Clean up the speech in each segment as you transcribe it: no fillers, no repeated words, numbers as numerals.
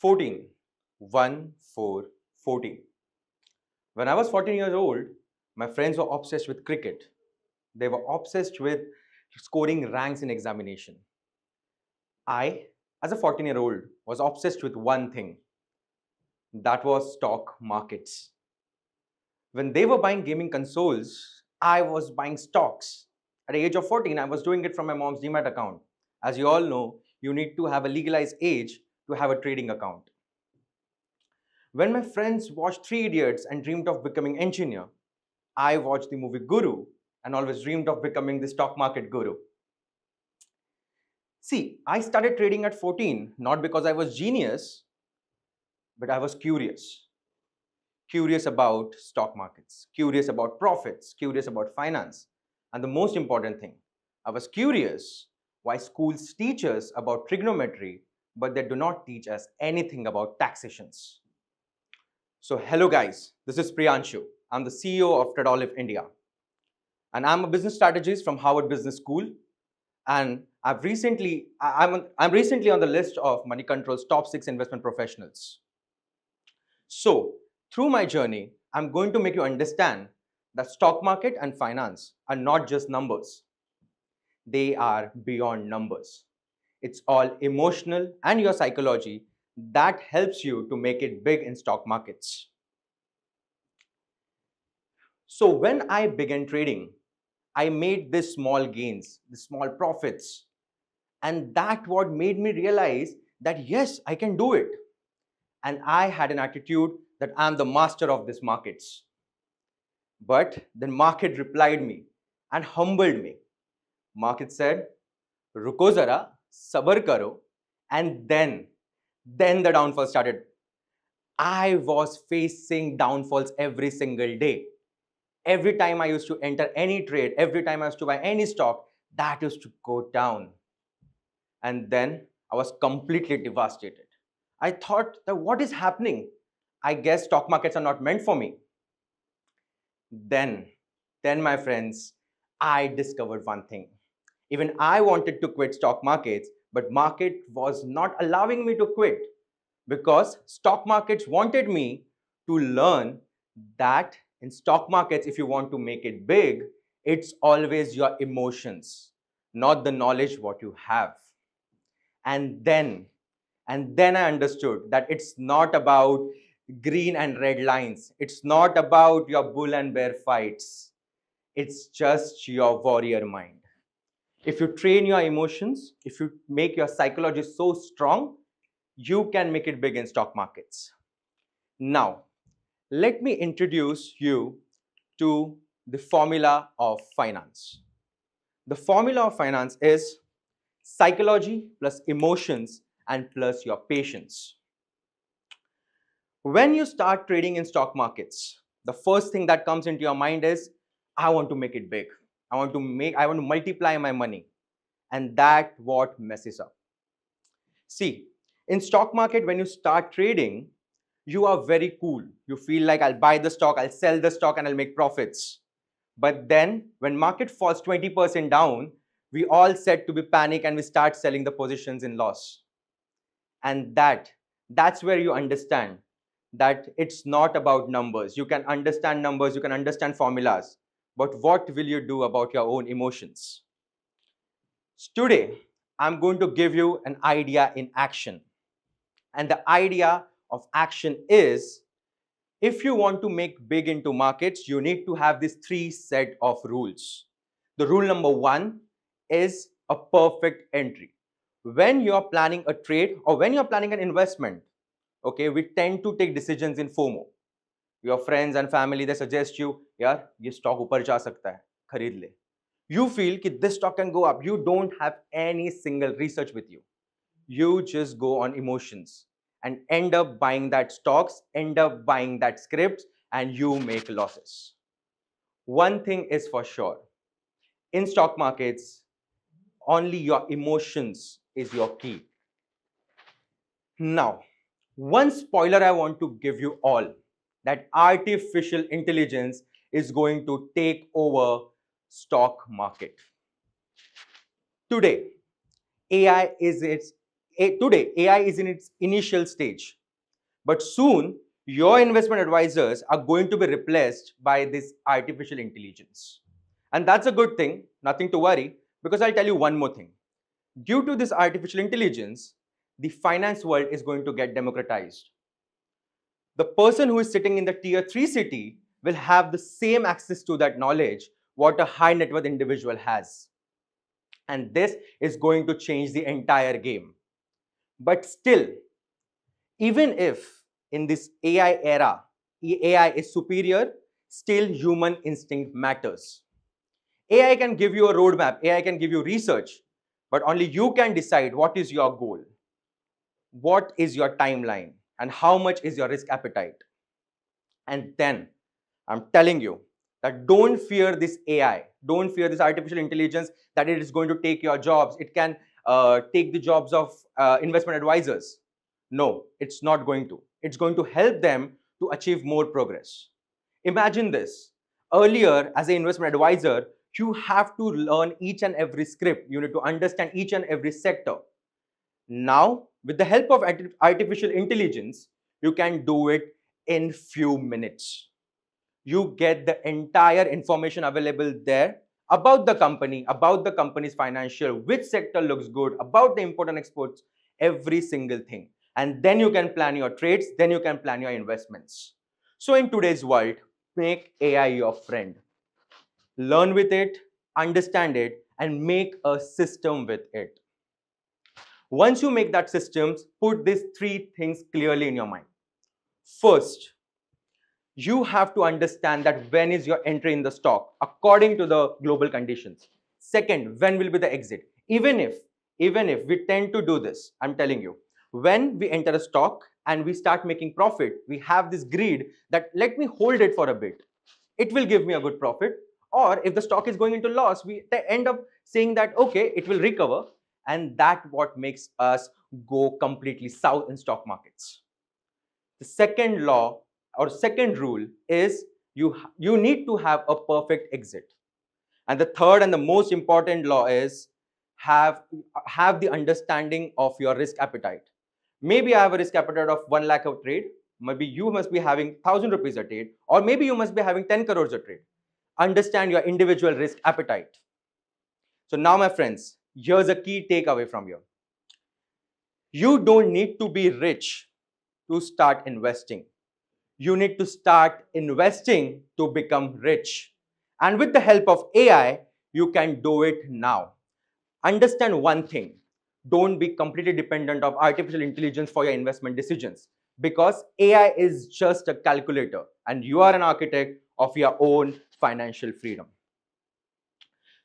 14. 1, 4, 14. When I was 14 years old, my friends were obsessed with cricket. They were obsessed with scoring ranks in examination. I, as a 14-year-old, was obsessed with one thing. That was stock markets. When they were buying gaming consoles, I was buying stocks. At the age of 14, I was doing it from my mom's Demat account. As you all know, you need to have a legalized age to have a trading account. When my friends watched Three Idiots and dreamed of becoming engineer, I watched the movie Guru and always dreamed of becoming the stock market guru. See, I started trading at 14 not because I was genius, but I was curious. Curious about stock markets, curious about profits, curious about finance. And the most important thing, I was curious why schools teach us about trigonometry, but they do not teach us anything about taxations. So hello guys, this is Priyaanshoo. I'm the CEO of TEDxNerul India. And I'm a business strategist from Harvard Business School. And I'm recently on the list of Moneycontrol's top 6 investment professionals. So through my journey, I'm going to make you understand that stock market and finance are not just numbers. They are beyond numbers. It's all emotional and your psychology that helps you to make it big in stock markets. So when I began trading, I made these small gains, the small profits. And that what made me realize that yes, I can do it. And I had an attitude that I'm the master of these markets. But the market replied me and humbled me. Market said, Ruko zara, sabar karo. And then the downfall started. I was facing downfalls every single day. Every time I used to enter any trade, every time I used to buy any stock, that used to go down. And then I was completely devastated. I thought that what is happening? I guess stock markets are not meant for me. Then, my friends, I discovered one thing. Even I wanted to quit stock markets, but market was not allowing me to quit because stock markets wanted me to learn that in stock markets, if you want to make it big, it's always your emotions, not the knowledge what you have. And then I understood that it's not about green and red lines. It's not about your bull and bear fights. It's just your warrior mind. If you train your emotions, if you make your psychology so strong, you can make it big in stock markets. Now, let me introduce you to the formula of finance. The formula of finance is psychology plus emotions and plus your patience. When you start trading in stock markets, the first thing that comes into your mind is, I want to make it big. I want to multiply my money. And that what messes up. See, in stock market, when you start trading, you are very cool. You feel like I'll buy the stock, I'll sell the stock and I'll make profits. But then when market falls 20% down, we all set to be panic and we start selling the positions in loss. And that's where you understand that it's not about numbers. You can understand numbers, you can understand formulas, but what will you do about your own emotions? Today, I'm going to give you an idea in action. And the idea of action is, if you want to make big into markets, you need to have these 3 set of rules. The rule number 1 is a perfect entry. When you're planning a trade or when you're planning an investment, okay, we tend to take decisions in FOMO. Your friends and family, they suggest you, yaar, ye stock upar ja sakta hai, kharid le. You feel that this stock can go up. You don't have any single research with you. You just go on emotions and end up buying that stocks, end up buying that scripts, and you make losses. One thing is for sure. In stock markets, only your emotions is your key. Now, one spoiler I want to give you all, that artificial intelligence is going to take over stock market. Today, AI Today, AI is in its initial stage, but soon your investment advisors are going to be replaced by this artificial intelligence. And that's a good thing, nothing to worry, because I'll tell you one more thing. Due to this artificial intelligence, the finance world is going to get democratized. The person who is sitting in the tier 3 city will have the same access to that knowledge what a high net worth individual has. And this is going to change the entire game. But still, even if in this AI era, AI is superior, still human instinct matters. AI can give you a roadmap, AI can give you research, but only you can decide what is your goal, what is your timeline, and how much is your risk appetite. And then I'm telling you that don't fear this AI, don't fear this artificial intelligence that it is going to take your jobs. It can take the jobs of investment advisors. No, it's not going to. It's going to help them to achieve more progress. Imagine this. Earlier, as an investment advisor, you have to learn each and every script. You need to understand each and every sector. Now, with the help of artificial intelligence, you can do it in few minutes. You get the entire information available there about the company's financial, which sector looks good, about the import and exports, every single thing. And then you can plan your trades, then you can plan your investments. So in today's world, make AI your friend. Learn with it, understand it, and make a system with it. Once you make that systems, put these three things clearly in your mind. First, you have to understand that when is your entry in the stock according to the global conditions. Second, when will be the exit? Even if we tend to do this, I'm telling you, when we enter a stock and we start making profit, we have this greed that let me hold it for a bit. It will give me a good profit. Or if the stock is going into loss, we end up saying that okay, it will recover, and that what makes us go completely south in stock markets. The second law or second rule is you need to have a perfect exit. And the third and the most important law is have the understanding of your risk appetite. Maybe I have a risk appetite of 1 lakh a trade. Maybe you must be having 1,000 rupees a trade, or maybe you must be having 10 crores a trade. Understand your individual risk appetite. So now, my friends, here's a key takeaway from you. You don't need to be rich to start investing. You need to start investing to become rich. And with the help of AI, you can do it now. Understand one thing. Don't be completely dependent of artificial intelligence for your investment decisions, because AI is just a calculator and you are an architect of your own financial freedom.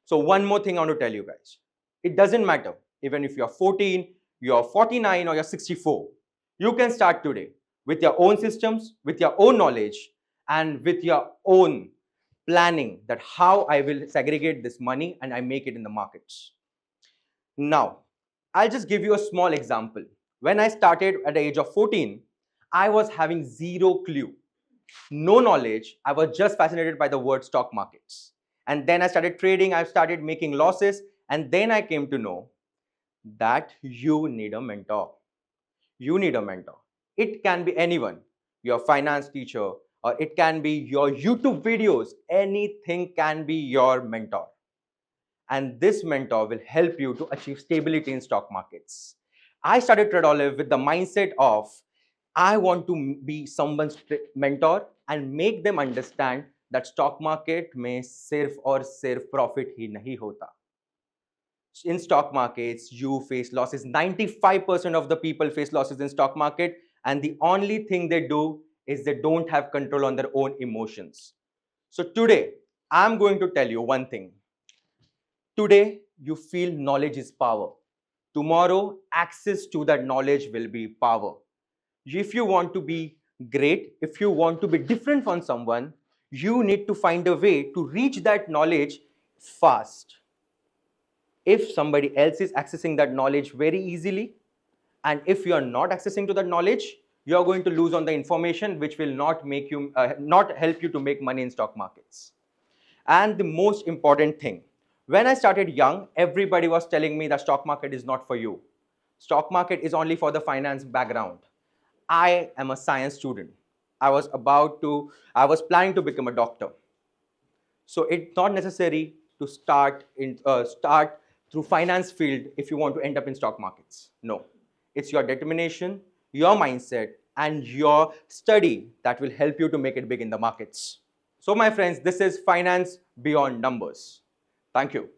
So one more thing I want to tell you guys. It doesn't matter even if you're 14, you're 49, or you're 64. You can start today with your own systems, with your own knowledge, and with your own planning that how I will segregate this money and I make it in the markets. Now, I'll just give you a small example. When I started at the age of 14, I was having zero clue, no knowledge. I was just fascinated by the word stock markets. And then I started trading, I started making losses, and then I came to know that you need a mentor. You need a mentor. It can be anyone, your finance teacher, or it can be your YouTube videos. Anything can be your mentor. And this mentor will help you to achieve stability in stock markets. I started Trade Olive with the mindset of I want to be someone's mentor and make them understand that stock market में सिर्फ और सिर्फ profit ही नहीं होता. In stock markets, you face losses. 95% of the people face losses in stock market, and the only thing they do is they don't have control on their own emotions. So today, I'm going to tell you one thing. Today, you feel knowledge is power. Tomorrow, access to that knowledge will be power. If you want to be great, if you want to be different from someone, you need to find a way to reach that knowledge fast. If somebody else is accessing that knowledge very easily, and if you are not accessing to that knowledge, you are going to lose on the information, which will not make you not help you to make money in stock markets. And the most important thing, when I started young, everybody was telling me that stock market is not for you. Stock market is only for the finance background. I am a science student. I was planning to become a doctor. So it's not necessary to start through finance field if you want to end up in stock markets. No, it's your determination, your mindset, and your study that will help you to make it big in the markets. So my friends, this is finance beyond numbers. Thank you.